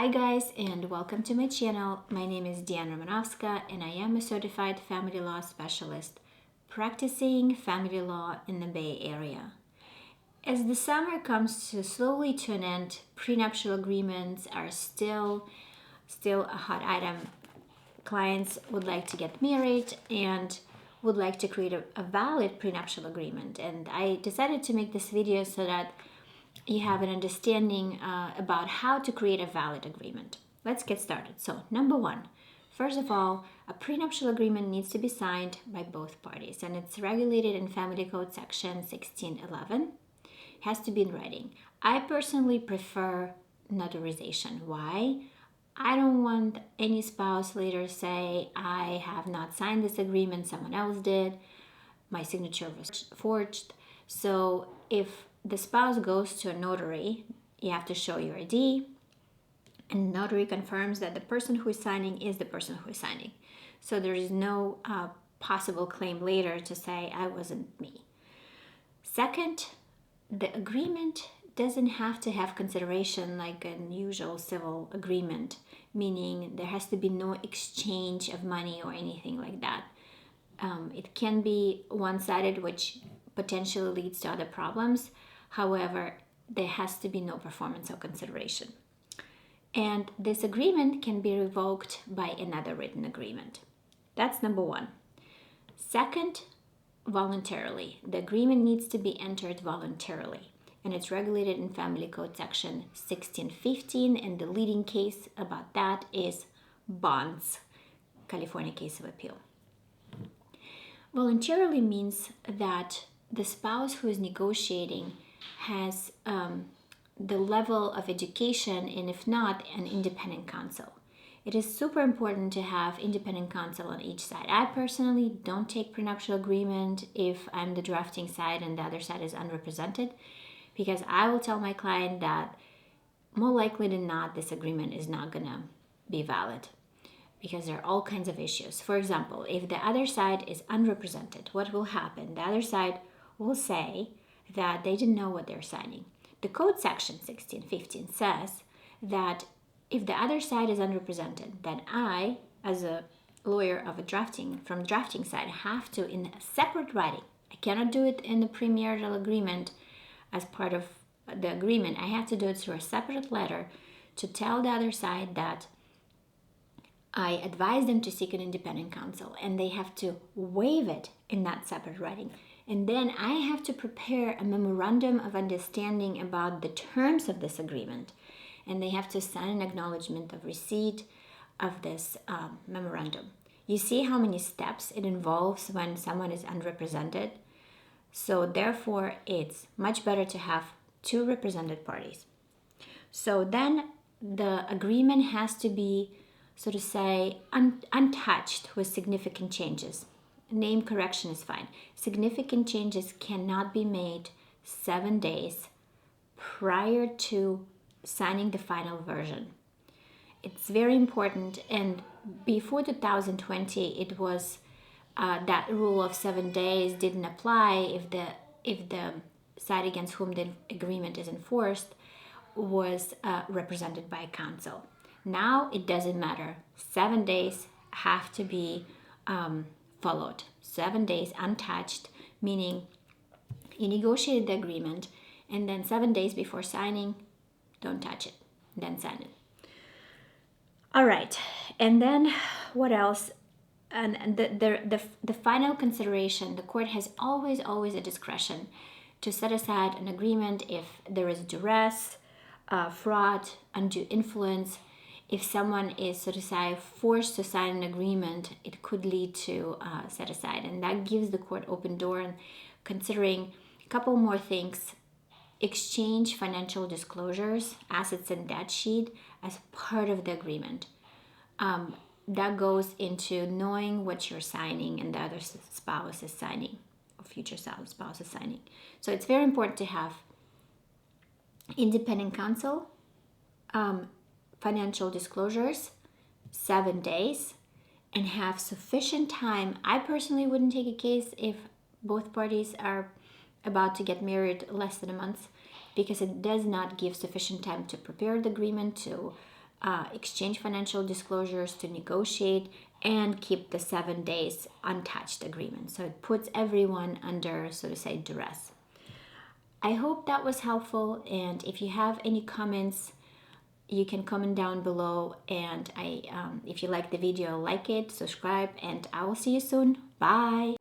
Hi guys, and welcome to my channel. My name is Diana Romanovska and I am a certified family law specialist practicing family law in the Bay Area. As the summer comes slowly to an end, prenuptial agreements are still a hot item. Clients would like to get married and would like to create a valid prenuptial agreement, and I decided to make this video so that you have an understanding about how to create a valid agreement. Let's get started. So, number one, first of all, a prenuptial agreement needs to be signed by both parties, and it's regulated in Family Code section 1611. It has to be in writing. I personally prefer notarization. Why? I don't want any spouse later say, I have not signed this agreement, someone else did, my signature was forged. So if the spouse goes to a notary, you have to show your ID, and the notary confirms that the person who is signing is the person who is signing. So there is no possible claim later to say, I wasn't me. Second, the agreement doesn't have to have consideration like an usual civil agreement, meaning there has to be no exchange of money or anything like that. It can be one-sided, which potentially leads to other problems. However, there has to be no performance or consideration. And this agreement can be revoked by another written agreement. That's number one. Second, voluntarily. The agreement needs to be entered voluntarily, and it's regulated in Family Code section 1615, and the leading case about that is Bonds, California case of appeal. Voluntarily means that the spouse who is negotiating has the level of education, and if not, an independent counsel. It is super important to have independent counsel on each side. I personally don't take prenuptial agreement if I'm the drafting side and the other side is unrepresented, because I will tell my client that more likely than not, this agreement is not gonna be valid, because there are all kinds of issues. For example, if the other side is unrepresented, what will happen? The other side will say that they didn't know what they're signing. The code section 1615 says that if the other side is unrepresented, then I, as a lawyer of a drafting side, have to, in a separate writing, I cannot do it in the premarital agreement as part of the agreement. I have to do it through a separate letter to tell the other side that I advise them to seek an independent counsel, and they have to waive it in that separate writing. And then I have to prepare a memorandum of understanding about the terms of this agreement, and they have to sign an acknowledgement of receipt of this memorandum. You see how many steps it involves when someone is unrepresented? So therefore, it's much better to have two represented parties. So then the agreement has to be, so to say, untouched with significant changes. Name correction is fine. Significant changes cannot be made 7 days prior to signing the final version. It's very important, and before 2020, it was that rule of 7 days didn't apply if the side against whom the agreement is enforced was represented by counsel. Now it doesn't matter. 7 days have to be followed. 7 days untouched, meaning you negotiated the agreement, and then 7 days before signing, don't touch it, then sign it. All right, and then what else? And the final consideration, the court has always a discretion to set aside an agreement if there is duress, fraud, undue influence. If someone is, so to say, forced to sign an agreement, it could lead to set aside, and that gives the court open door. And considering a couple more things, exchange financial disclosures, assets and debt sheet as part of the agreement. That goes into knowing what you're signing and the other spouse is signing, or future spouse is signing. So it's very important to have independent counsel, financial disclosures, 7 days, and have sufficient time. I personally wouldn't take a case if both parties are about to get married less than a month, because it does not give sufficient time to prepare the agreement, to exchange financial disclosures, to negotiate, and keep the 7 days untouched agreement. So it puts everyone under, so to say, duress. I hope that was helpful, and if you have any comments, you can comment down below. And if you like the video, like it, subscribe, and I will see you soon. Bye.